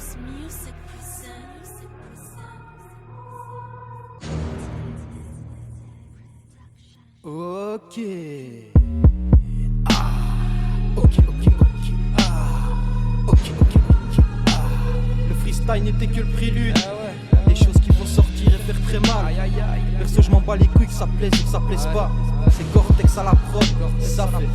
Vibes Music presents. Ok. Ok. Le freestyle n'était que le prélude. Des choses qui vont sortir et faire très mal. Perso, je m'en bats les couilles, que ça plaise ou que ça plaise pas. C'est Gore-Tex à la prod, ça fait.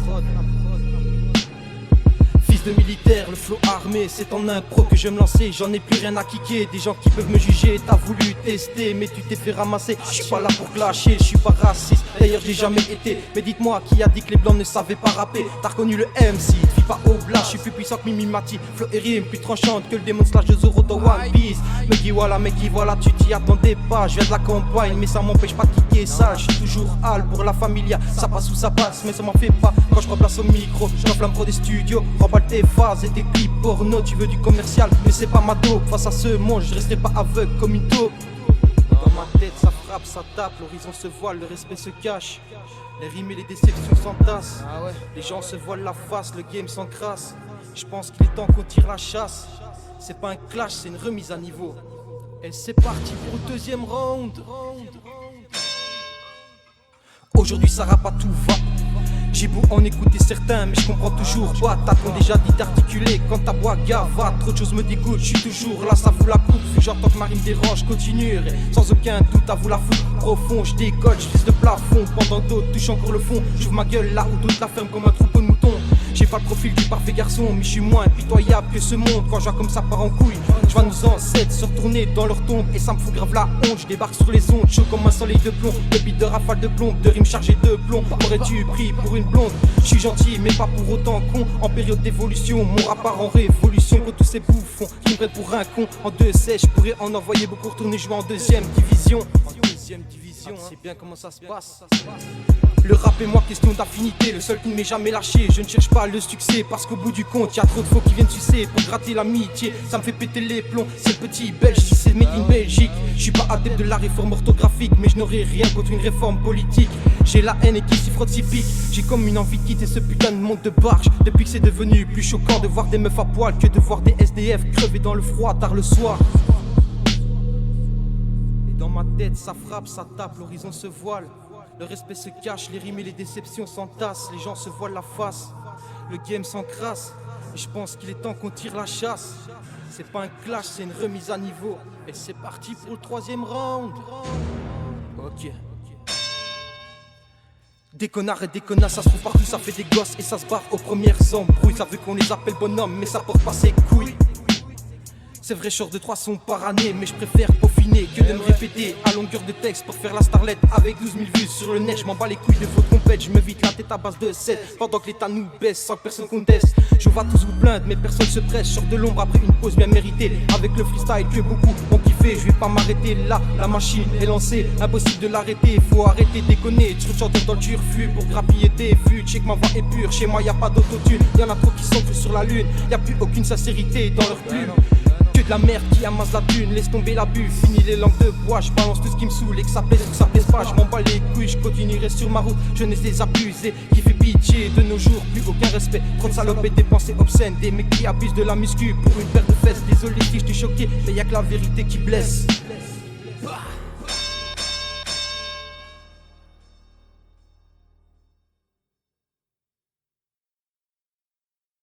Fils de militaire, le flow armé, c'est en impro que je vais me lancer. J'en ai plus rien à kicker, des gens qui peuvent me juger. T'as voulu tester, mais tu t'es fait ramasser. Je suis pas là pour clasher, je suis pas raciste. D'ailleurs, j'ai jamais été. Mais dites-moi, qui a dit que les blancs ne savaient pas rapper? T'as reconnu le MC, tu vis pas au blast. Je suis plus puissant que Mimi Mati. Flow et rime plus tranchante que le démon slash de Zoro dans One Piece. Me dis voilà, tu t'y attendais pas. Je viens de la campagne, mais ça m'empêche pas de kicker ça. Je suis toujours hal pour la familia. Ça passe ou ça passe, mais ça m'en fait pas. Quand je replace au micro, je l'enflamme pro des studios. Remballe tes phases et tes clips porno. Tu veux du commercial, mais c'est pas ma dope. Face à ce monde, je resterai pas aveugle comme une taupe. Dans ma tête, ça frappe, ça tape. L'horizon se voile, le respect se cache. Les rimes et les déceptions s'entassent. Les gens se voilent la face, le game s'encrasse. Je pense qu'il est temps qu'on tire la chasse. C'est pas un clash, c'est une remise à niveau. Et c'est parti pour le deuxième round. Aujourd'hui ça rappe à tout va. J'ai beau en écouter certains, mais je comprends toujours pas. T'as déjà dit d'articuler quand ta bois gava. Trop de choses me dégoûtent, je suis toujours là, ça vous la coupe. J'entends que ma rime dérange, continue. Sans aucun doute, à vous la foutre profond. Je décolle, je vise le plafond. Pendant d'autres touchent encore le fond. J'ouvre ma gueule là où d'autres la ferment comme un troupeau de moutons. J'ai pas le profil du parfait garçon, mais je suis moins impitoyable que ce monde. Quand je vois comme ça part en couille, je vois nos ancêtres se retourner dans leur tombe. Et ça me fout grave la honte, je débarque sur les ondes. Chaud comme un soleil de plomb, le beat de rafale de plomb. De rimes chargées de plomb, aurais-tu pris pour une blonde? Je suis gentil mais pas pour autant con. En période d'évolution, mon rap part en révolution. Que tous ces bouffons qui me prennent pour un con. En deux sèches, je pourrais en envoyer beaucoup retourner jouer en deuxième division. C'est bien comment ça se passe. Le rap est moi question d'affinité, le seul qui ne m'est jamais lâché. Je ne cherche pas le succès parce qu'au bout du compte, y a trop de faux qui viennent sucer pour gratter l'amitié. Ça me fait péter les plombs, c'est le petit belge si c'est made in Belgique. Je suis pas adepte de la réforme orthographique, mais je n'aurai rien contre une réforme politique. J'ai la haine et qui s'y frotte s'y pique. J'ai comme une envie de quitter ce putain de monde de barge. Depuis que c'est devenu plus choquant de voir des meufs à poil que de voir des SDF crever dans le froid tard le soir. Dans ma tête, ça frappe, ça tape, l'horizon se voile. Le respect se cache, les rimes et les déceptions s'entassent. Les gens se voilent la face, le game s'encrasse. Et je pense qu'il est temps qu'on tire la chasse. C'est pas un clash, c'est une remise à niveau. Et c'est parti pour le troisième round. Ok. Des connards et des connasses, ça se trouve partout, ça fait des gosses. Et ça se barre aux premières embrouilles. Ça veut qu'on les appelle bonhommes, mais ça porte pas ses couilles. C'est vrai, je sors de 3 sons par année, mais je préfère peaufiner que de me répéter à longueur de texte pour faire la starlette avec 12 000 vues sur le net. Je m'en bats les couilles de votre compète, je me vide la tête à base de 7 pendant que l'état nous baisse sans que personne conteste. Je vais tous vous plaindre, mais personne se presse. Je sors de l'ombre après une pause bien méritée. Avec le freestyle que beaucoup ont kiffé, je vais pas m'arrêter là. La machine est lancée, impossible de l'arrêter. Faut arrêter de déconner, tu chantes dans le turfu pour grappiller tes vues. Check ma voix est pure, chez moi y a pas d'autotune. Y'en a trop qui sont que sur la lune, y a plus aucune sincérité dans leur plume. Que de la merde qui amasse la thune, laisse tomber l'abus, fini les langues de bois, je balance tout ce qui me saoule et que ça plaise ou que ça plaise pas, je m'en bats les couilles, je continuerai sur ma route, jeunesse des abusés, qui fait pitié, de nos jours, plus aucun respect, trop de salopes et des pensées obscènes, des mecs qui abusent de la muscu pour une paire de fesses, désolé si je t'ai choqué, mais y'a que la vérité qui blesse.